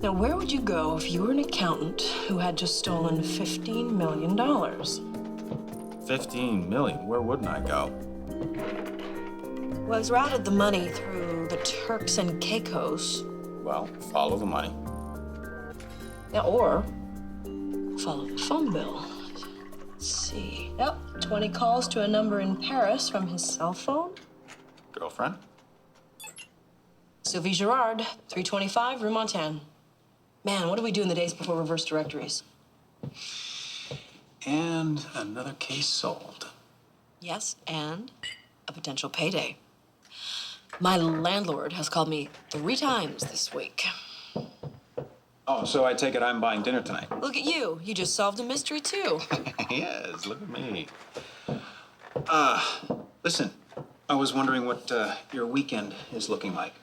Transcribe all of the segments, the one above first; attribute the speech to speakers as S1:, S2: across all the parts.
S1: Now, where would you go if you were an accountant who had just stolen $15 million?
S2: 15 million? Where wouldn't I go?
S1: Well, he's routed the money through the Turks and Caicos.
S2: Well, follow the money.
S1: Yeah, or follow the phone bill. Let's see. Yep, 20 calls to a number in Paris from his cell phone.
S2: Girlfriend?
S1: Sylvie Girard, 325 Rue Montaigne. Man, what do we do in the days before reverse directories?
S2: And another case solved.
S1: Yes, and a potential payday. My landlord has called me 3 times this week.
S2: Oh, so I take it I'm buying dinner tonight.
S1: Look at you. You just solved a mystery, too.
S2: Yes, look at me. Listen, I was wondering what your weekend is looking like.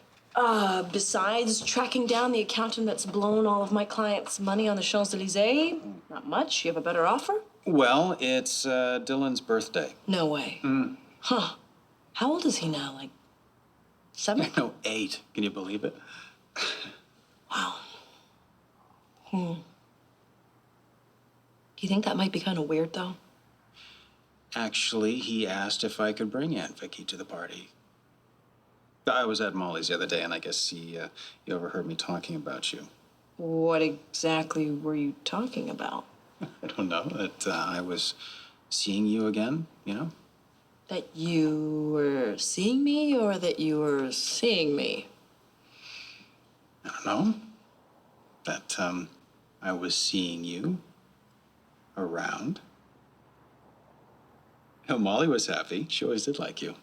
S1: Besides tracking down the accountant that's blown all of my clients' money on the Champs-Elysees, not much. You have a better offer?
S2: Well, it's Dylan's birthday.
S1: No way. Huh. How old is he now? Like 7?
S2: No, 8. Can you believe it?
S1: Wow. Do you think that might be kind of weird, though?
S2: Actually, he asked if I could bring Aunt Vicky to the party. I was at Molly's the other day, and I guess he overheard me talking about you.
S1: What exactly were you talking about?
S2: I don't know, that I was seeing you again, you know?
S1: That you were seeing me, or that you were seeing me?
S2: I don't know. That I was seeing you around. You know, Molly was happy. She always did like you.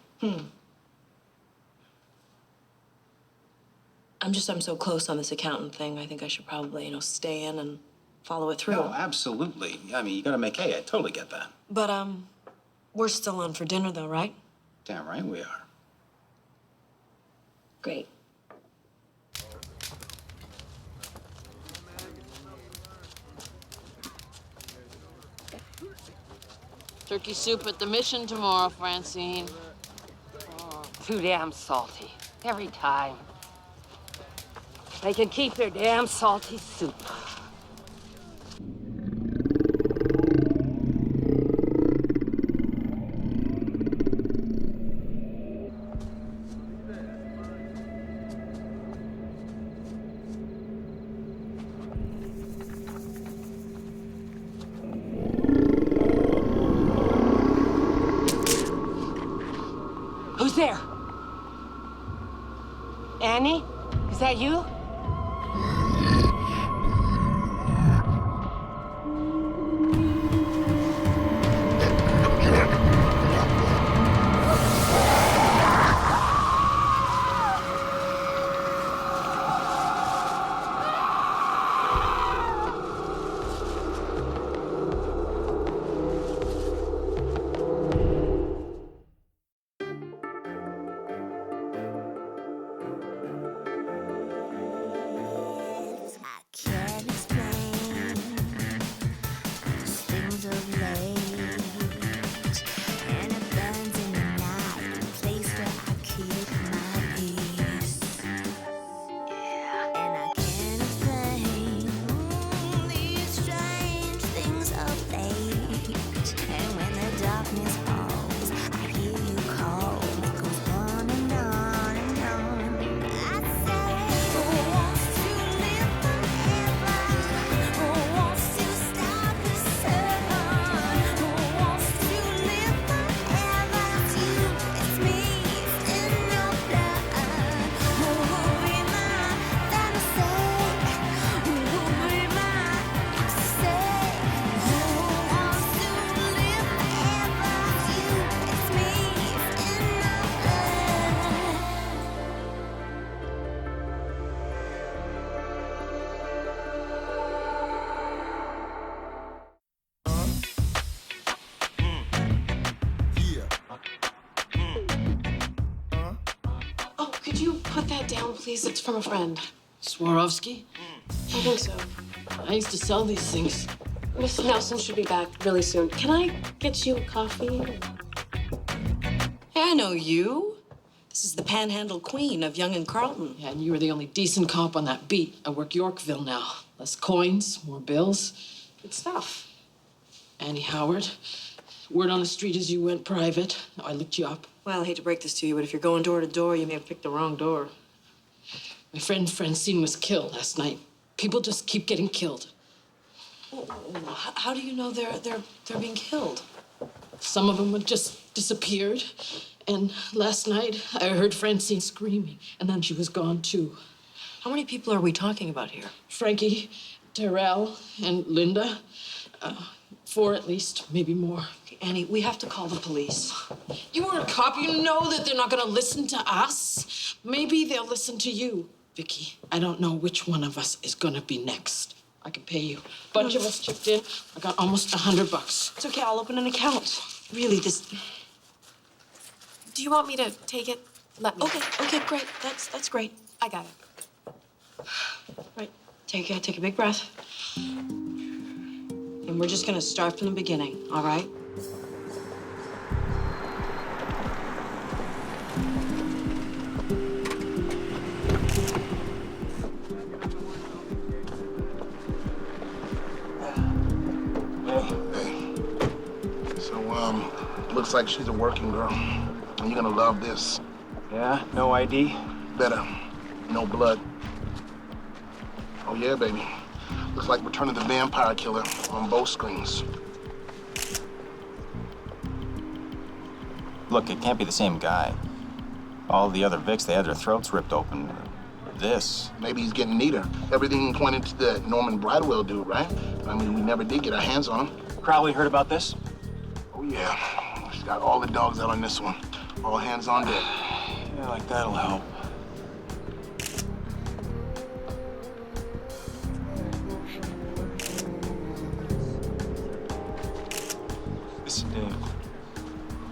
S1: I'm so close on this accountant thing. I think I should probably, stay in and follow it through.
S2: No, absolutely. I mean, you gotta make hay. I totally get that.
S1: But, we're still on for dinner, though, right?
S2: Damn right we are.
S1: Great.
S3: Turkey soup at the Mission tomorrow, Francine.
S4: Oh, too damn salty. Every time. They can keep their damn salty soup. Who's there? Annie? Is that you?
S1: Could you put that down, please? It's from a friend.
S3: Swarovski?
S1: I think so.
S3: I used to sell these things.
S1: Miss Nelson should be back really soon. Can I get you a coffee? Hey, I know you. This is the panhandle queen of Young and Carlton.
S5: Yeah, and you were the only decent cop on that beat. I work Yorkville now. Less coins, more bills. Good stuff. Annie Howard. Word on the street is you went private. I looked you up.
S1: Well, I hate to break this to you, but if you're going door to door, you may have picked the wrong door.
S5: My friend Francine was killed last night. People just keep getting killed.
S1: How do you know they're being killed?
S5: Some of them had just disappeared. And last night, I heard Francine screaming, and then she was gone, too.
S1: How many people are we talking about here?
S5: Frankie, Darrell, and Linda. 4 at least, maybe more.
S1: Okay, Annie, we have to call the police.
S5: You were a cop. You know that they're not going to listen to us. Maybe they'll listen to you. Vicky, I don't know which one of us is going to be next. I can pay you. Bunch of us chipped in. I got almost $100.
S1: It's okay, I'll open an account. Really, this...
S6: Do you want me to take it? Let me.
S1: Okay, great. That's great.
S6: I got it.
S1: Right, take a big breath. And we're just gonna start from the beginning, all right?
S7: Looks like she's a working girl. And you're gonna love this.
S2: Yeah, no ID?
S7: Better. No blood. Oh yeah, baby. Looks like Return of the Vampire Killer on both screens.
S2: Look, it can't be the same guy. All the other Vics, they had their throats ripped open. This.
S7: Maybe he's getting neater. Everything pointed to the Norman Bridewell dude, right? I mean, we never did get our hands on him.
S2: Crowley heard about this?
S7: Oh yeah. She's got all the dogs out on this one. All hands on deck.
S2: Yeah, like that'll help. Listen, Dave.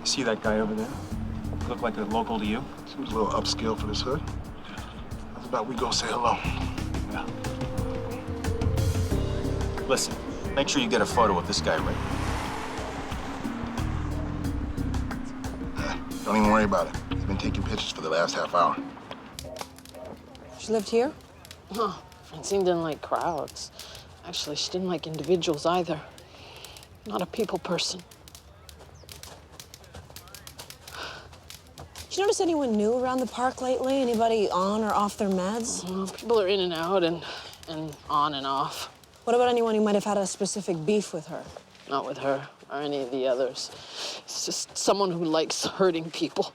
S2: See that guy over there? Look like a local to you?
S7: Seems a little upscale for this hood. How's about we go say hello?
S2: Yeah. Listen, make sure you get a photo of this guy right.
S7: Don't even worry about it. He's been taking pictures for the last half hour.
S1: She lived here?
S5: Huh. Francine didn't like crowds. Actually, she didn't like individuals either. Not a people person.
S1: Did you notice anyone new around the park lately? Anybody on or off their meds?
S5: People are in and out and on and off.
S1: What about anyone who might have had a specific beef with her?
S5: Not with her or any of the others. It's just someone who likes hurting people.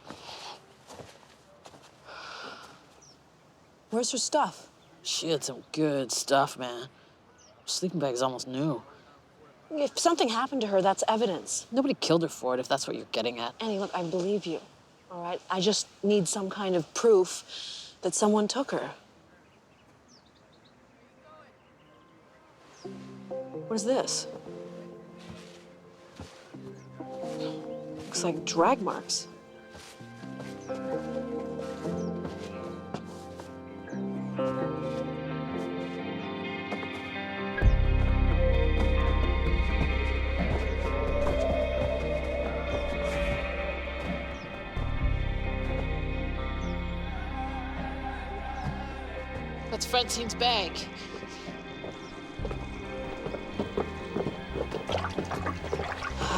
S1: Where's her stuff?
S5: She had some good stuff, man. Her sleeping bag's almost new.
S1: If something happened to her, that's evidence.
S5: Nobody killed her for it, if that's what you're getting at.
S1: Annie, look, I believe you, all right? I just need some kind of proof that someone took her. What is this? Looks like drag marks.
S5: That's Francine's bag.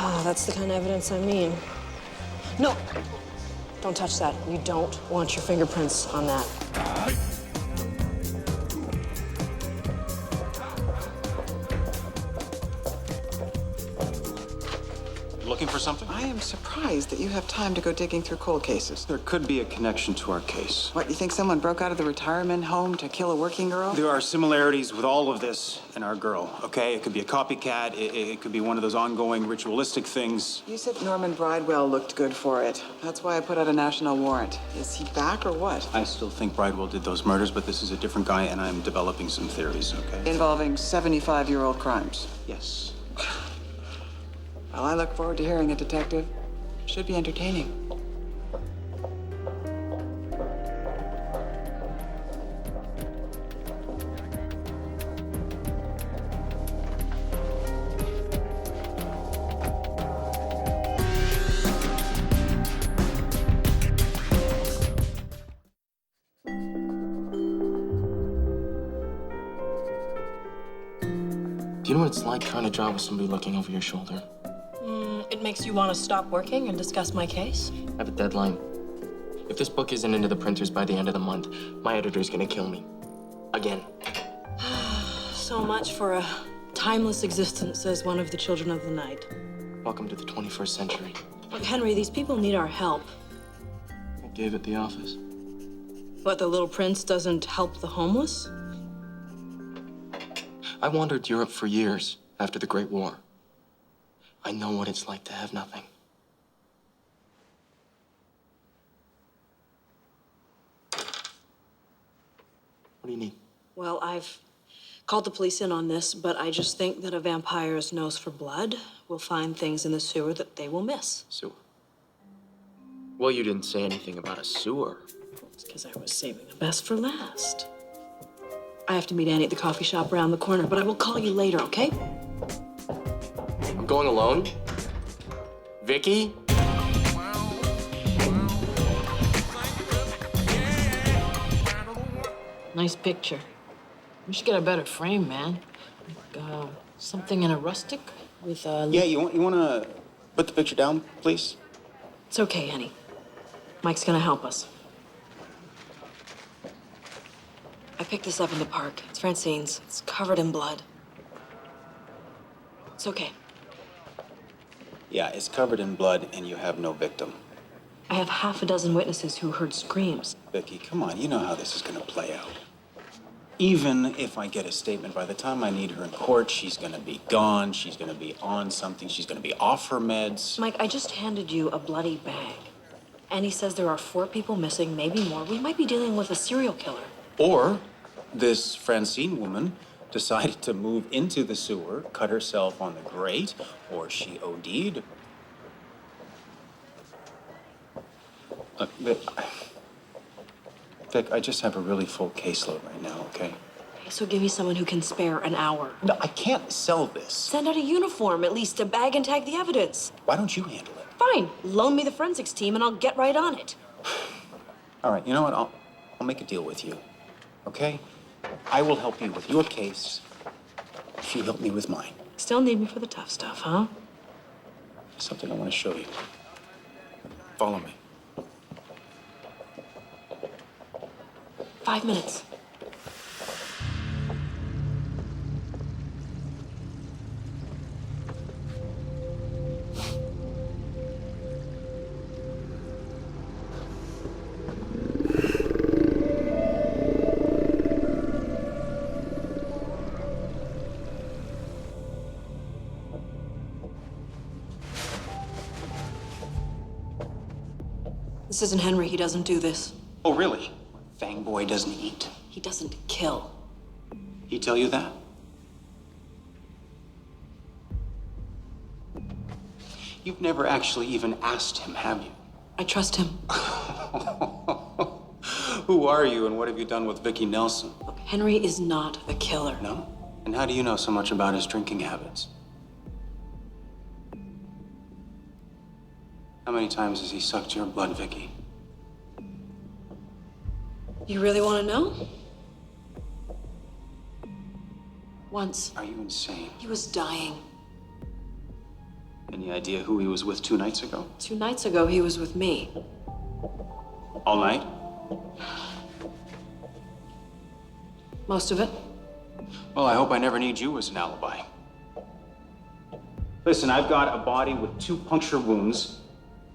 S1: Oh, that's the kind of evidence I mean. No, don't touch that. You don't want your fingerprints on that.
S2: Looking for something?
S8: I am surprised that you have time to go digging through cold cases.
S2: There could be a connection to our case.
S8: What, you think someone broke out of the retirement home to kill a working girl?
S2: There are similarities with all of this and our girl, okay? It could be a copycat. It could be one of those ongoing ritualistic things.
S8: You said Norman Bridewell looked good for it. That's why I put out a national warrant. Is he back or what?
S2: I still think Bridewell did those murders, but this is a different guy, and I'm developing some theories, okay?
S8: Involving 75-year-old crimes.
S2: Yes.
S8: Well, I look forward to hearing it, Detective. Should be entertaining.
S9: Do you know what it's like trying to draw with somebody looking over your shoulder?
S1: It makes you want to stop working and discuss my case?
S9: I have a deadline. If this book isn't into the printers by the end of the month, my editor's gonna kill me. Again.
S1: So much for a timeless existence as one of the children of the night.
S9: Welcome to the 21st century.
S1: Look, Henry, these people need our help.
S9: I gave it the office.
S1: What, the Little Prince doesn't help the homeless?
S9: I wandered Europe for years after the Great War. I know what it's like to have nothing. What do you need?
S1: Well, I've called the police in on this, but I just think that a vampire's nose for blood will find things in the sewer that they will miss.
S9: Sewer. Well, you didn't say anything about a sewer.
S1: It's because I was saving the best for last. I have to meet Annie at the coffee shop around the corner, but I will call you later, okay?
S9: I'm going alone? Vicky?
S3: Nice picture. We should get a better frame, man. Like, something in a rustic with a...
S2: Yeah, you want to put the picture down, please?
S1: It's okay, Annie. Mike's gonna help us. I picked this up in the park. It's Francine's. It's covered in blood. It's okay.
S2: Yeah, it's covered in blood and you have no victim.
S1: I have half a dozen witnesses who heard screams.
S2: Vicky, come on, you know how this is going to play out. Even if I get a statement, by the time I need her in court, she's going to be gone, she's going to be on something, she's going to be off her meds.
S1: Mike, I just handed you a bloody bag. And he says there are 4 people missing, maybe more. We might be dealing with a serial killer.
S2: Or this Francine woman decided to move into the sewer, cut herself on the grate, or she OD'd. Vic, I just have a really full caseload right now, okay?
S1: Okay, so give me someone who can spare an hour.
S2: No, I can't sell this.
S1: Send out a uniform, at least a bag and tag the evidence.
S2: Why don't you handle it?
S1: Fine, loan me the forensics team and I'll get right on it.
S2: All right, you know what? I'll make a deal with you, okay? I will help you with your case if you help me with mine.
S1: Still need me for the tough stuff, huh?
S2: Something I want to show you. Follow me.
S1: 5 minutes. This isn't Henry. He doesn't do this.
S2: Oh, really? Fang Boy doesn't eat.
S1: He doesn't kill.
S2: He tell you that? You've never actually even asked him, have you?
S1: I trust him.
S2: Who are you and what have you done with Vicky Nelson?
S1: Look, Henry is not a killer.
S2: No? And how do you know so much about his drinking habits? How many times has he sucked your blood, Vicky?
S1: You really want to know? Once.
S2: Are you insane?
S1: He was dying.
S2: Any idea who he was with 2 nights ago?
S1: 2 nights ago, he was with me.
S2: All night?
S1: Most of it.
S2: Well, I hope I never need you as an alibi. Listen, I've got a body with 2 puncture wounds,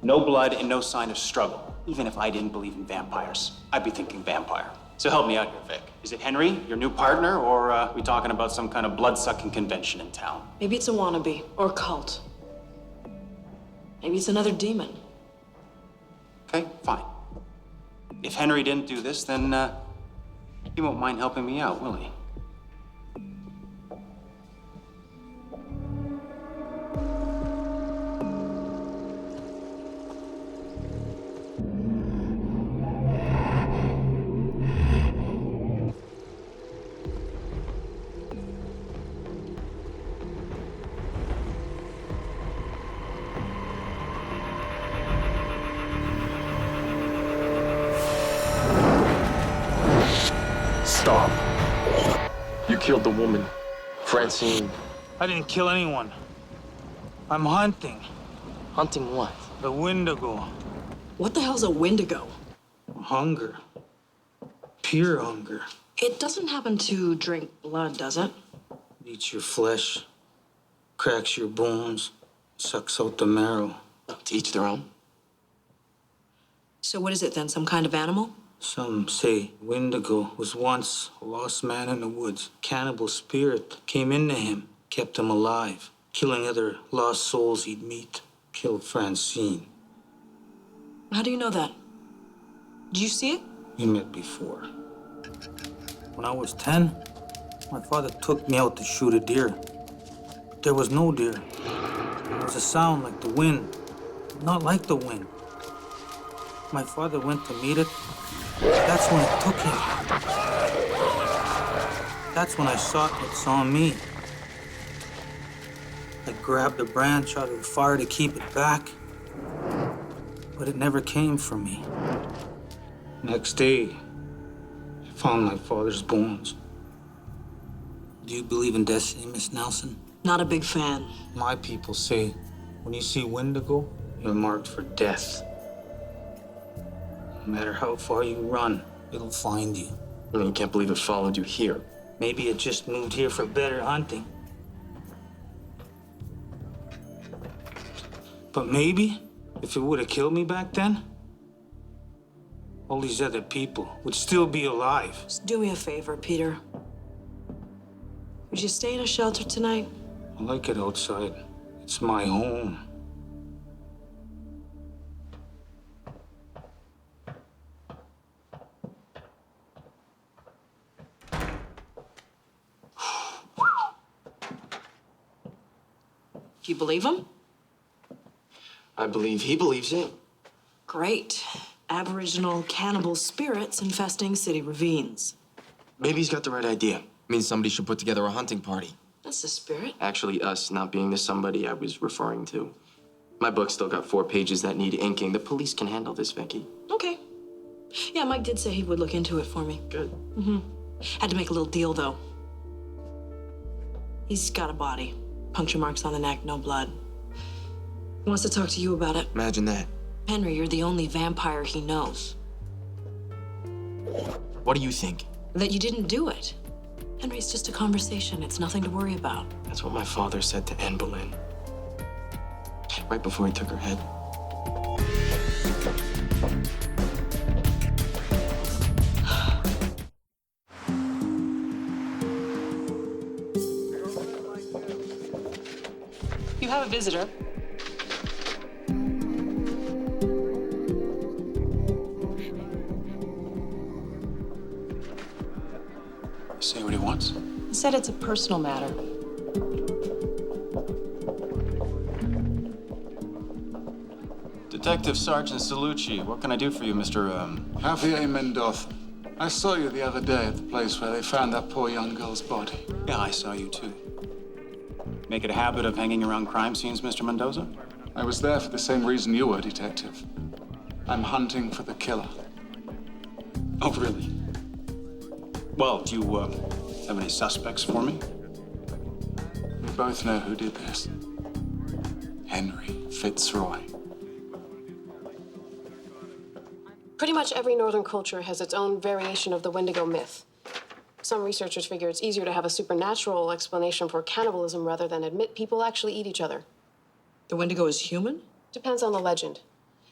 S2: no blood, and no sign of struggle. Even if I didn't believe in vampires, I'd be thinking vampire. So help me out here, Vic. Is it Henry, your new partner, or are we talking about some kind of blood-sucking convention in town?
S1: Maybe it's a wannabe or cult. Maybe it's another demon.
S2: Okay, fine. If Henry didn't do this, then he won't mind helping me out, will he?
S9: Stop. You killed the woman, Francine.
S10: I didn't kill anyone. I'm hunting
S9: Hunting what?
S10: the Wendigo.
S1: What the hell's a Wendigo?
S10: Hunger. Pure hunger.
S1: It doesn't happen to drink blood, does it?
S10: Eats your flesh, cracks your bones, sucks out the marrow.
S9: To each their own.
S1: So what is it then, some kind of animal?
S10: Some say Wendigo was once a lost man in the woods. Cannibal spirit came into him, kept him alive, killing other lost souls he'd meet. Killed Francine.
S1: How do you know that? Did you see it?
S10: We met before. When I was 10, my father took me out to shoot a deer. There was no deer. There was a sound like the wind, not like the wind. My father went to meet it. That's when it took him. That's when I saw it saw me. I grabbed a branch out of the fire to keep it back, but it never came for me. Next day, I found my father's bones. Do you believe in destiny, Miss Nelson?
S1: Not a big fan.
S10: My people say when you see Wendigo, you're marked for death. No matter how far you run, it'll find you.
S9: I mean, you can't believe it followed you here.
S10: Maybe it just moved here for better hunting. But maybe, if it would have killed me back then, all these other people would still be alive.
S1: Just do me a favor, Peter. Would you stay in a shelter tonight?
S10: I like it outside. It's my home.
S1: Do you believe him?
S9: I believe he believes it.
S1: Great. Aboriginal cannibal spirits infesting city ravines.
S9: Maybe he's got the right idea. Means somebody should put together a hunting party.
S1: That's the spirit.
S9: Actually, us not being the somebody I was referring to. My book's still got 4 pages that need inking. The police can handle this, Vicky.
S1: Okay. Yeah, Mike did say he would look into it for me.
S9: Good.
S1: Had to make a little deal, though. He's got a body. Puncture marks on the neck, no blood. He wants to talk to you about it.
S9: Imagine that.
S1: Henry, you're the only vampire he knows.
S9: What do you think?
S1: That you didn't do it. Henry, it's just a conversation. It's nothing to worry about.
S9: That's what my father said to Anne Boleyn. Right before he took her head.
S6: You have a visitor.
S2: Say what he wants.
S6: He said it's a personal matter.
S2: Detective Sergeant Salucci, what can I do for you, Mr.
S11: Javier Mendoza. I saw you the other day at the place where they found that poor young girl's body.
S2: Yeah, I saw you too. Make it a habit of hanging around crime scenes, Mr. Mendoza?
S11: I was there for the same reason you were, Detective. I'm hunting for the killer.
S2: Oh, really? Well, do you have any suspects for me?
S11: We both know who did this. Henry Fitzroy.
S6: Pretty much every northern culture has its own variation of the Wendigo myth. Some researchers figure it's easier to have a supernatural explanation for cannibalism rather than admit people actually eat each other.
S1: The Wendigo is human?
S6: Depends on the legend.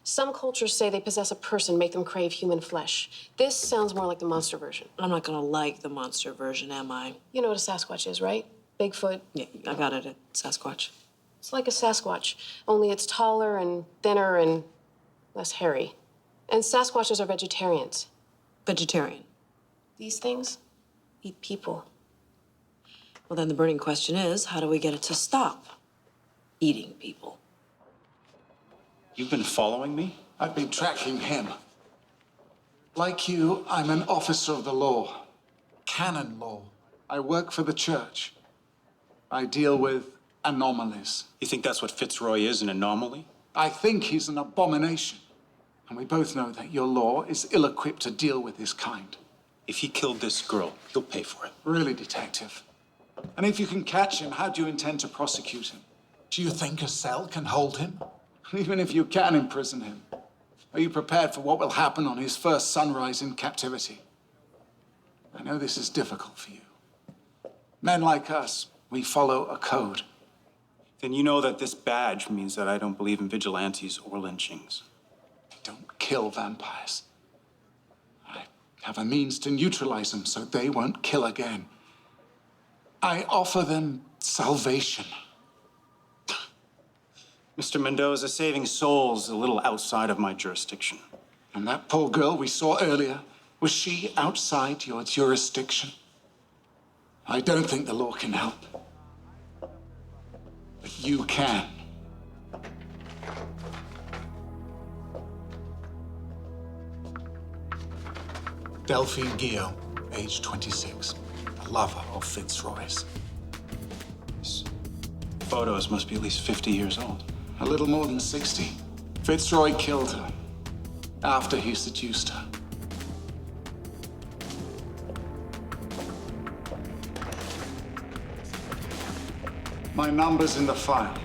S6: Some cultures say they possess a person, make them crave human flesh. This sounds more like the monster version.
S1: I'm not gonna like the monster version, am I?
S6: You know what a Sasquatch is, right? Bigfoot.
S1: Yeah, I got it at Sasquatch.
S6: It's like a Sasquatch, only it's taller and thinner and less hairy. And Sasquatches are vegetarians.
S1: Vegetarian.
S6: These things eat people.
S1: Well, then the burning question is, how do we get it to stop eating people?
S2: You've been following me?
S11: I've been tracking him. Like you, I'm an officer of the law. Canon law. I work for the church. I deal with anomalies.
S2: You think that's what Fitzroy is, an anomaly?
S11: I think he's an abomination. And we both know that your law is ill-equipped to deal with his kind.
S2: If he killed this girl, he'll pay for it.
S11: Really, Detective? And if you can catch him, how do you intend to prosecute him?
S12: Do you think a cell can hold him?
S11: Even if you can imprison him, are you prepared for what will happen on his first sunrise in captivity? I know this is difficult for you. Men like us, we follow a code.
S2: Then you know that this badge means that I don't believe in vigilantes or lynchings.
S11: I don't kill vampires. I have a means to neutralize them so they won't kill again. I offer them salvation.
S2: Mr. Mendoza, saving souls is a little outside of my jurisdiction.
S11: And that poor girl we saw earlier, was she outside your jurisdiction? I don't think the law can help. But you can.
S12: Delphine Guillaume, age 26, a lover of Fitzroy's.
S2: These photos must be at least 50 years old.
S11: A little more than 60. Fitzroy killed her after he seduced her. My number's in the file.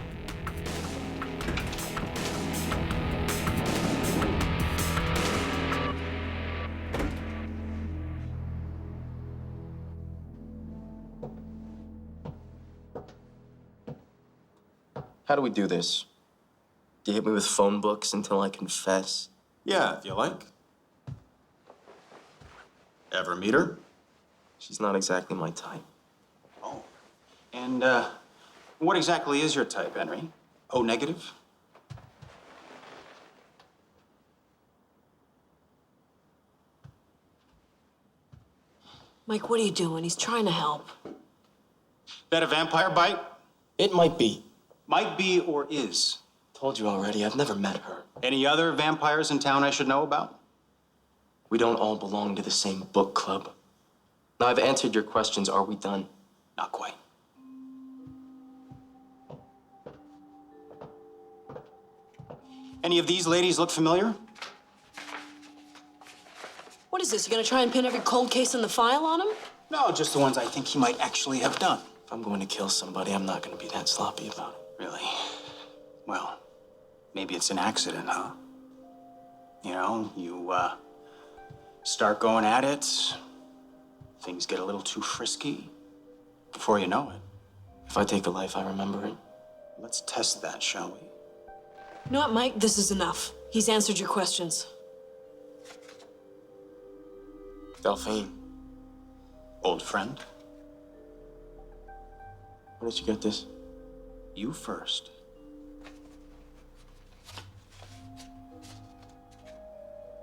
S9: How do we do this? Do you hit me with phone books until I confess?
S2: Yeah, if you like. Ever meet her?
S9: She's not exactly my type.
S2: Oh. And, what exactly is your type, Henry? O negative?
S1: Mike, what are you doing? He's trying to help.
S2: That a vampire bite?
S9: It might be.
S2: Might be or is.
S9: Told you already, I've never met her.
S2: Any other vampires in town I should know about?
S9: We don't all belong to the same book club. Now, I've answered your questions. Are we done?
S2: Not quite. Any of these ladies look familiar?
S1: What is this? You gonna try and pin every cold case in the file on him?
S2: No, just the ones I think he might actually have done.
S9: If I'm going to kill somebody, I'm not going to be that sloppy about it.
S2: Really? Well, maybe it's an accident, huh? You know, you, start going at it, things get a little too frisky. Before you know it.
S9: If I take the life I remember it.
S2: Let's test that, shall we?
S1: You know what, Mike? This is enough. He's answered your questions.
S9: Delphine.
S2: Old friend?
S9: Where did you get this?
S2: You first.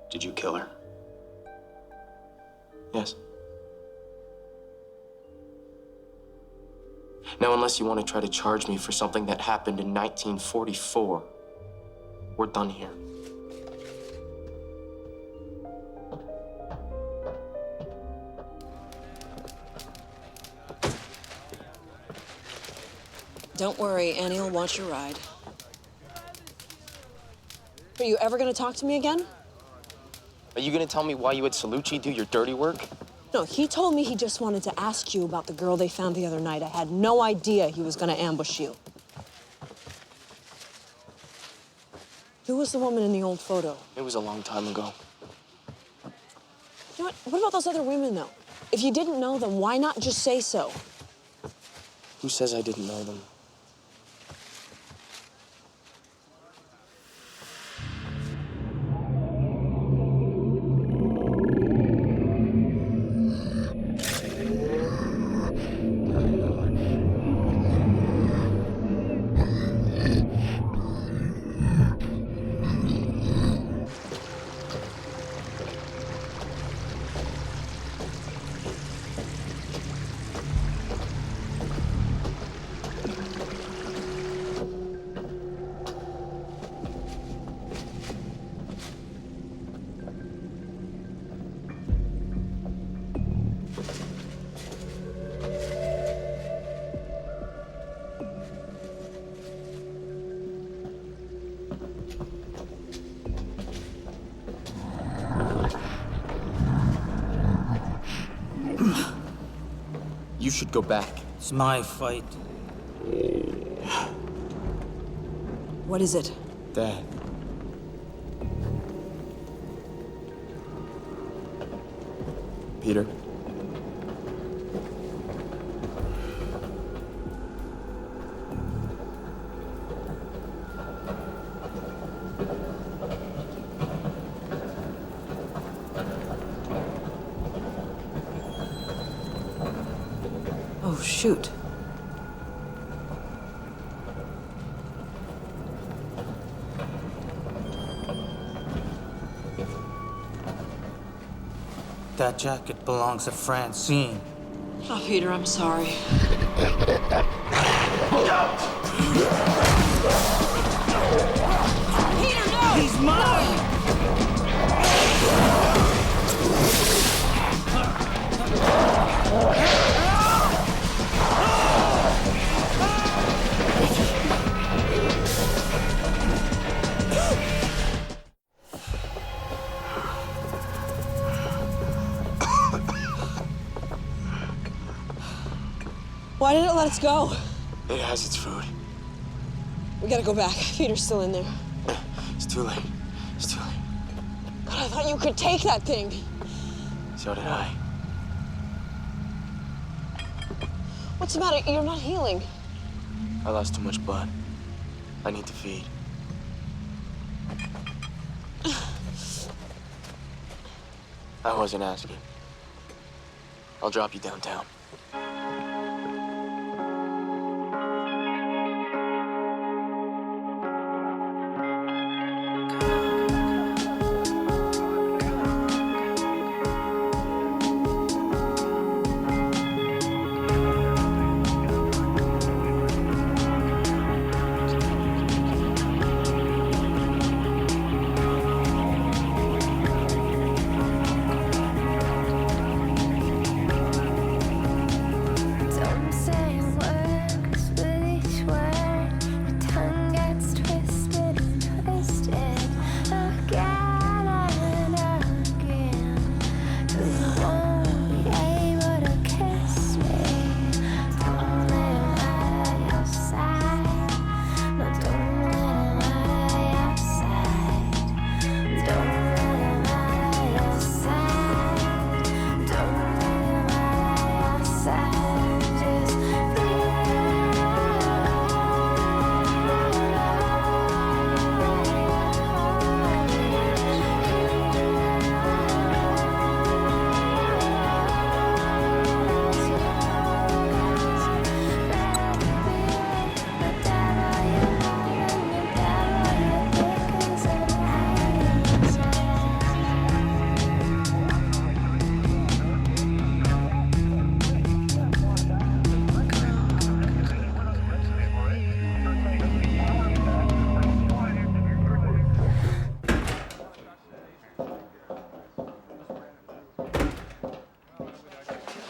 S2: Did you kill her?
S9: Yes. Now, unless you want to try to charge me for something that happened in 1944, we're done here.
S1: Don't worry, Annie will want your ride. Are you ever gonna talk to me again?
S9: Are you going to tell me why you had Salucci do your dirty work?
S1: No, he told me he just wanted to ask you about the girl they found the other night. I had no idea he was gonna ambush you. Who was the woman in the old photo?
S9: It was a long time ago.
S1: You know what about those other women, though? If you didn't know them, why not just say so?
S9: Who says I didn't know them? You should go back.
S10: It's my fight.
S1: What is it?
S9: Dad. Peter.
S1: Oh, shoot.
S10: That jacket belongs to Francine.
S1: Oh, Peter, I'm sorry. Peter, no!
S10: He's mine!
S1: Why didn't it let us go?
S9: It has its food.
S1: We gotta go back. Peter's still in there.
S9: It's too late. It's too late.
S1: But I thought you could take that thing.
S9: So did I.
S1: What's the matter? You're not healing.
S9: I lost too much blood. I need to feed. I wasn't asking. I'll drop you downtown.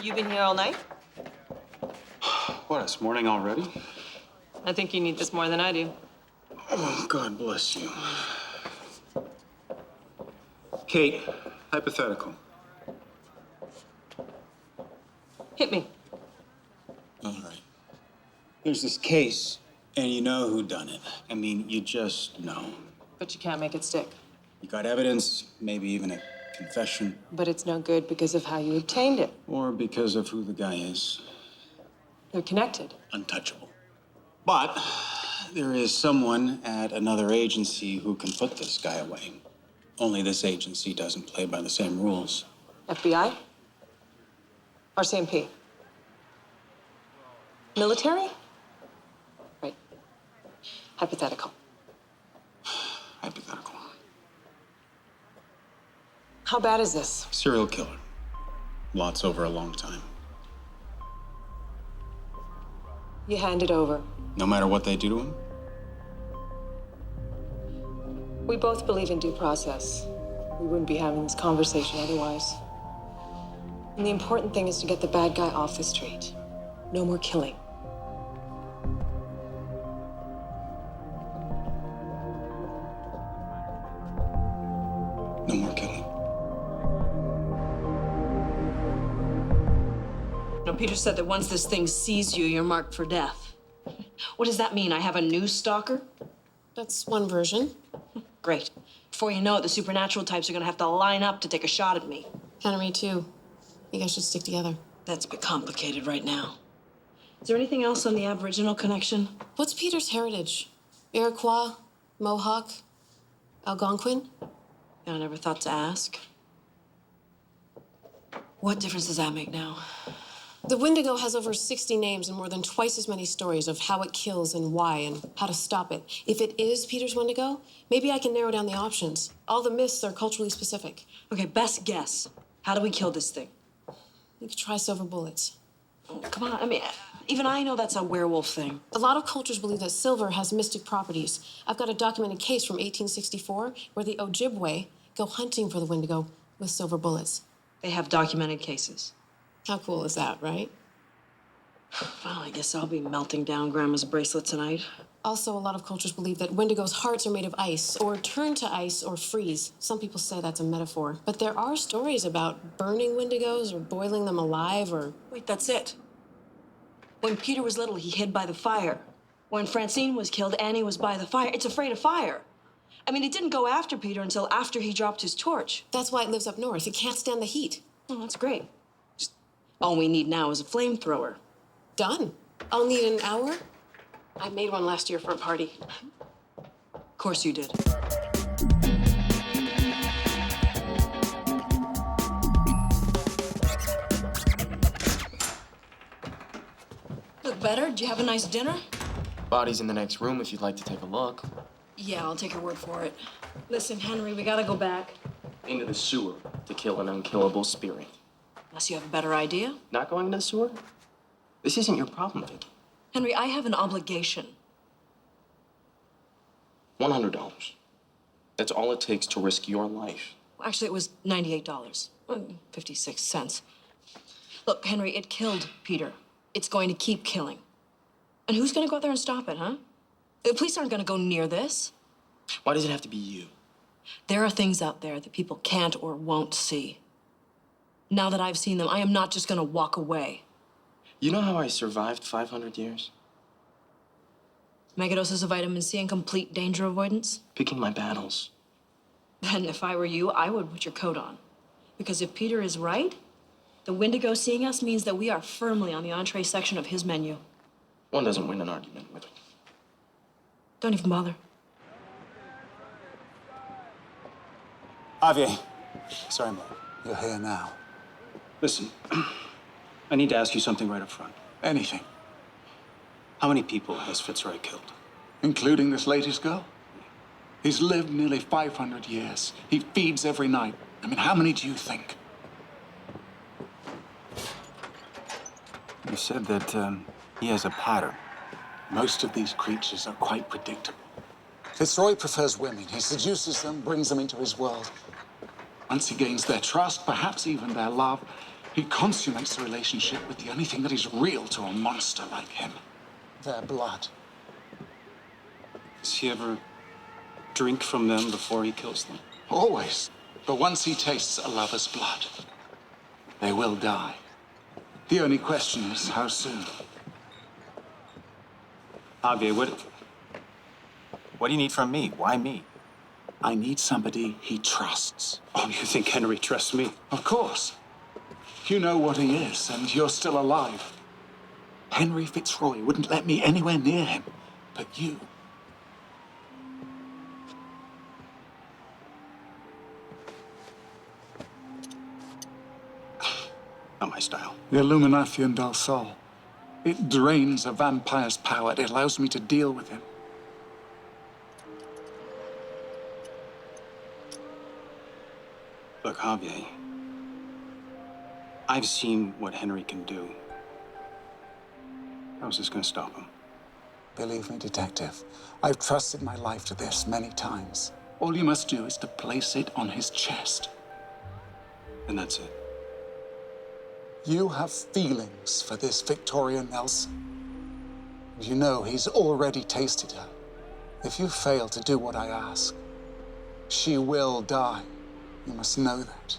S1: You been here all night?
S2: What, it's morning already?
S1: I think you need this more than I do.
S2: Oh, God bless you. Kate, hypothetical.
S1: Hit me.
S2: All right. There's this case, and you know who done it. I mean, you just know.
S1: But you can't make it stick.
S2: You got evidence, maybe even a confession.
S1: But it's no good because of how you obtained it.
S2: Or because of who the guy is.
S1: They're connected.
S2: Untouchable. But there is someone at another agency who can put this guy away. Only this agency doesn't play by the same rules.
S1: FBI? RCMP? Military? Right. Hypothetical.
S2: Hypothetical.
S1: How bad is this?
S2: Serial killer. Lots over a long time.
S1: You hand it over.
S2: No matter what they do to him?
S1: We both believe in due process. We wouldn't be having this conversation otherwise. And the important thing is to get the bad guy off the street. No more killing.
S2: No more killing.
S13: Now, Peter said that once this thing sees you, you're marked for death. What does that mean? I have a new stalker?
S6: That's one version.
S13: Great. Before you know it, the supernatural types are gonna have to line up to take a shot at me.
S6: Henry, too. You guys should stick together.
S13: That's a bit complicated right now. Is there anything else on the Aboriginal connection?
S6: What's Peter's heritage? Iroquois? Mohawk? Algonquin?
S13: I never thought to ask. What difference does that make now?
S6: The Wendigo has over 60 names and more than twice as many stories of how it kills and why and how to stop it. If it is Peter's Wendigo, maybe I can narrow down the options. All the myths are culturally specific.
S13: Okay, best guess. How do we kill this thing?
S6: You could try silver bullets.
S13: Oh, come on, I mean, even I know that's a werewolf thing.
S6: A lot of cultures believe that silver has mystic properties. I've got a documented case from 1864 where the Ojibwe go hunting for the Wendigo with silver bullets.
S13: They have documented cases.
S6: How cool is that, right?
S13: Well, I guess I'll be melting down Grandma's bracelet tonight.
S6: Also, a lot of cultures believe that Wendigo's hearts are made of ice, or turn to ice, or freeze. Some people say that's a metaphor. But there are stories about burning Wendigos, or boiling them alive, or...
S13: Wait, that's it. When Peter was little, he hid by the fire. When Francine was killed, Annie was by the fire. It's afraid of fire. I mean, it didn't go after Peter until after he dropped his torch.
S6: That's why it lives up north. It can't stand the heat.
S13: Well, that's great. Just all we need now is a flamethrower.
S6: Done. I'll need an hour. I made one last year for a party.
S13: Of course you did. Look better? Did you have a nice dinner?
S9: Body's in the next room if you'd like to take a look.
S13: Yeah, I'll take your word for it. Listen, Henry, we gotta go back.
S9: Into the sewer to kill an unkillable spirit.
S13: Unless you have a better idea.
S9: Not going into the sewer? This isn't your problem, Vicky.
S13: Henry, I have an obligation.
S9: $100. That's all it takes to risk your life.
S13: Actually, it was $98. 56 cents. Look, Henry, it killed Peter. It's going to keep killing. And who's gonna go out there and stop it, huh? The police aren't gonna go near this.
S9: Why does it have to be you?
S13: There are things out there that people can't or won't see. Now that I've seen them, I am not just gonna walk away.
S9: You know how I survived 500 years?
S13: Megadoses of vitamin C and complete danger avoidance?
S9: Picking my battles.
S13: Then if I were you, I would put your coat on. Because if Peter is right, the Wendigo seeing us means that we are firmly on the entree section of his menu.
S9: One doesn't win an argument with it.
S13: Don't even bother.
S2: Javier. Sorry, Mom.
S11: You're here now.
S2: Listen, I need to ask you something right up front.
S11: Anything.
S2: How many people has Fitzroy killed?
S11: Including this latest girl? He's lived nearly 500 years. He feeds every night. I mean, how many do you think?
S2: You said that he has a pattern.
S11: Most of these creatures are quite predictable. Fitzroy prefers women. He seduces them, brings them into his world. Once he gains their trust, perhaps even their love, he consummates the relationship with the only thing that is real to a monster like him. Their blood.
S2: Does he ever drink from them before he kills them?
S11: Always. But once he tastes a lover's blood, they will die. The only question is how soon.
S2: Javier, what do you need from me? Why me?
S11: I need somebody he trusts.
S2: Oh, you think Henry trusts me?
S11: Of course. You know what he is, and you're still alive. Henry Fitzroy wouldn't let me anywhere near him, but you.
S2: Not my style.
S11: The Illumination del Sol. It drains a vampire's power. It allows me to deal with him.
S2: Look, Javier, I've seen what Henry can do. How's this gonna stop him?
S11: Believe me, Detective, I've trusted my life to this many times. All you must do is to place it on his chest.
S2: And that's it.
S11: You have feelings for this Victoria Nelson. You know he's already tasted her. If you fail to do what I ask, she will die. You must know that.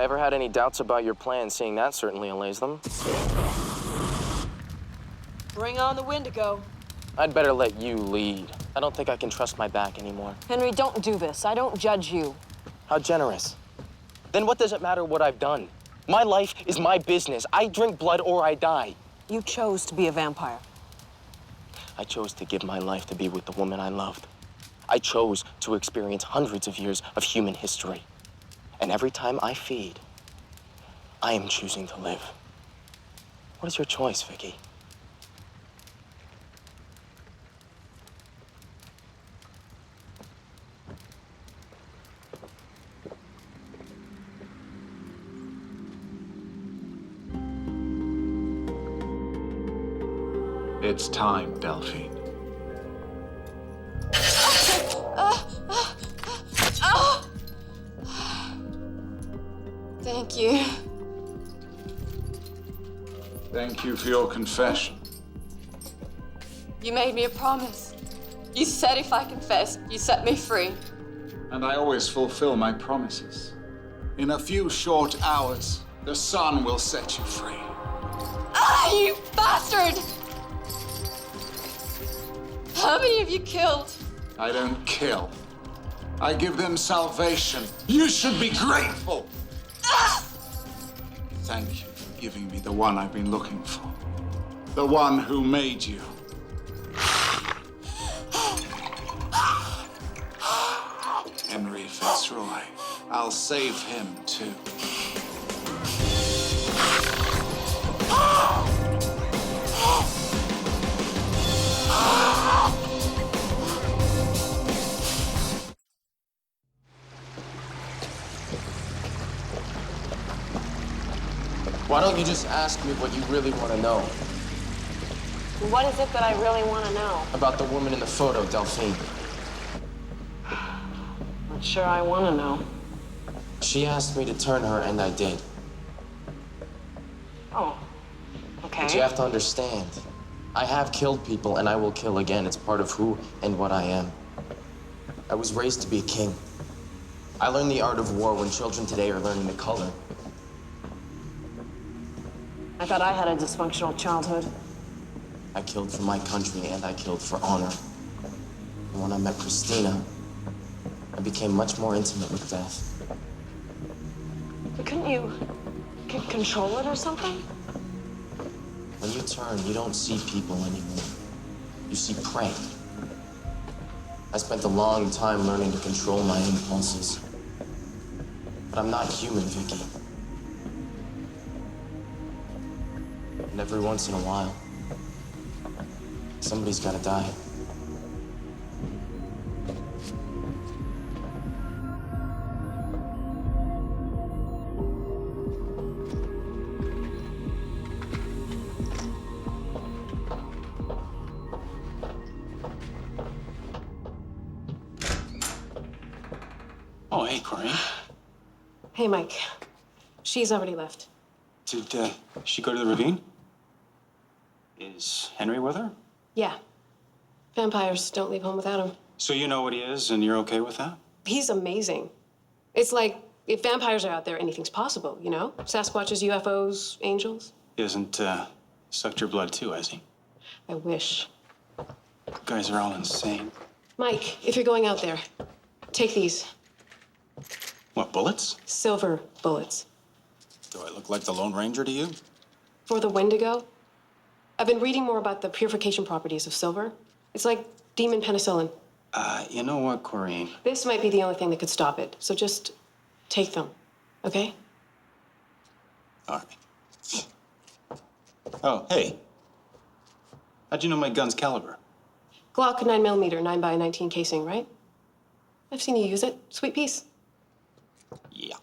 S9: I ever had any doubts about your plan, seeing that certainly allays them.
S3: Bring on the Wendigo.
S9: I'd better let you lead. I don't think I can trust my back anymore.
S3: Henry, don't do this. I don't judge you.
S9: How generous. Then what does it matter what I've done? My life is my business. I drink blood or I die.
S3: You chose to be a vampire.
S9: I chose to give my life to be with the woman I loved. I chose to experience hundreds of years of human history. And every time I feed, I am choosing to live. What is your choice, Vicky?
S11: It's time, Delphine.
S6: Thank you.
S11: Thank you for your confession.
S6: You made me a promise. You said if I confessed, you set me free.
S11: And I always fulfill my promises. In a few short hours, the sun will set you free.
S6: Ah, you bastard! How many have you killed?
S11: I don't kill. I give them salvation. You should be grateful.
S6: Ah!
S11: Thank you for giving me the one I've been looking for. The one who made you. Henry Fitzroy. I'll save him too.
S9: Why don't you just ask me what you really want to know?
S3: What is it that I really want to know?
S9: About the woman in the photo, Delphine.
S3: Not sure I want to know.
S9: She asked me to turn her, and I did.
S3: Oh, okay.
S9: But you have to understand, I have killed people, and I will kill again. It's part of who and what I am. I was raised to be a king. I learned the art of war when children today are learning the color.
S3: I thought I had a dysfunctional childhood.
S9: I killed for my country, and I killed for honor. And when I met Christina, I became much more intimate with death.
S3: But couldn't you control it or something?
S9: When you turn, you don't see people anymore. You see prey. I spent a long time learning to control my impulses. But I'm not human, Vicky. And every once in a while, somebody's gotta die.
S2: Oh, hey, Corinne.
S6: Hey, Mike. She's already left.
S2: Did she go to the ravine? Is Henry with her?
S6: Yeah. Vampires don't leave home without him.
S2: So you know what he is, and you're okay with that?
S6: He's amazing. It's like, if vampires are out there, anything's possible, you know? Sasquatches, UFOs, angels.
S2: He hasn't sucked your blood too, has he?
S6: I wish.
S2: You guys are all insane.
S6: Mike, if you're going out there, take these.
S2: What, bullets?
S6: Silver bullets.
S2: Do I look like the Lone Ranger to you?
S6: For the Wendigo, I've been reading more about the purification properties of silver. It's like demon penicillin.
S2: You know what, Corinne?
S6: This might be the only thing that could stop it, so just take them, okay?
S2: All right. Oh, hey. How'd you know my gun's caliber?
S6: Glock 9mm, 9x19 casing, right? I've seen you use it. Sweet piece.
S2: Yeah.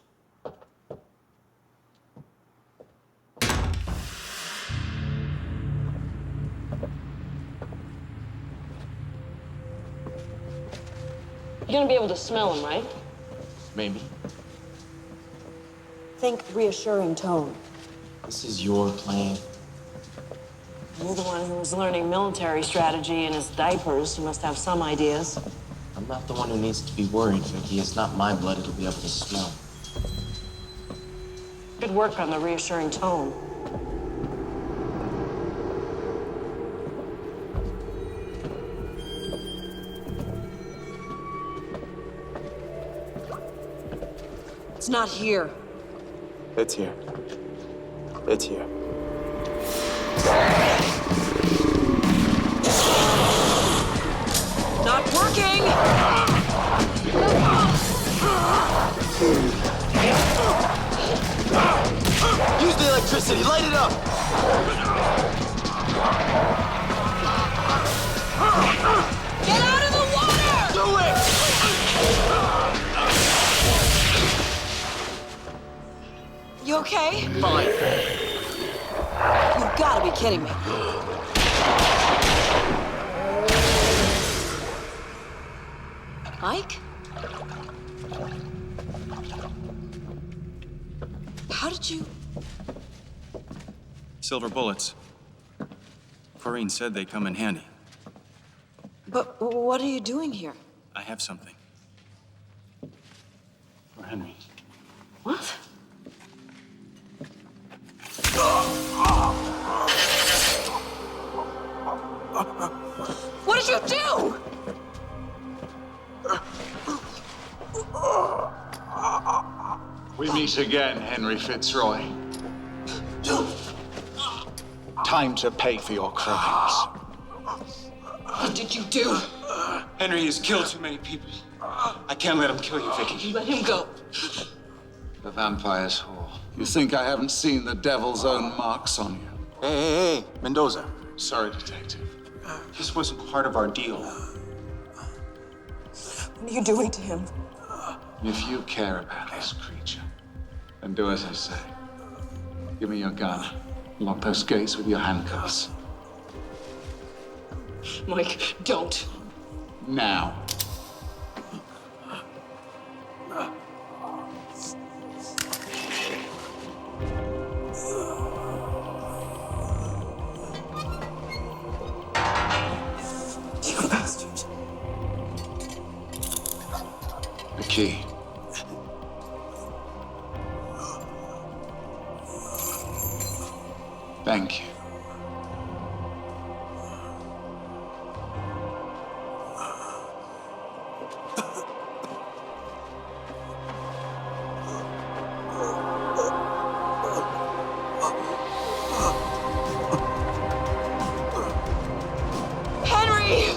S3: You're gonna be able to smell them, right?
S9: Maybe.
S3: Think reassuring tone.
S9: This is your plan.
S3: You're the one who was learning military strategy in his diapers. You must have some ideas.
S9: I'm not the one who needs to be worried, Vicky. It's not my blood it'll be able to smell.
S6: Good work on the reassuring tone.
S13: It's not here.
S9: It's here. It's here.
S13: Not working!
S9: Use the electricity, light it up!
S13: Get out of the water!
S9: Do it!
S13: You okay?
S9: Fine.
S13: You've got to be kidding me. Mike? How did you...
S2: Silver bullets. Corrine said they come in handy.
S13: But what are you doing here?
S2: I have something. For Henry.
S13: What? What did you do?
S11: We meet again, Henry Fitzroy. Time to pay for your crimes.
S5: What did you do?
S2: Henry has killed too many people. I can't let him kill you, Vicky.
S5: Let him go.
S11: The vampire's whore. You think I haven't seen the devil's own marks on you?
S2: Hey, Mendoza.
S11: Sorry, Detective.
S2: This wasn't part of our deal.
S6: What are you doing to him?
S11: If you care about this creature, then do as I say. Give me your gun. Lock those gates with your handcuffs.
S5: Mike, don't.
S11: Now.
S6: You bastard.
S11: The key. Thank you.
S13: Henry!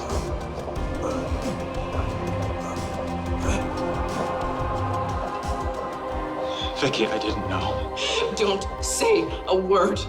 S2: Vicky, I didn't know.
S5: Don't say a word.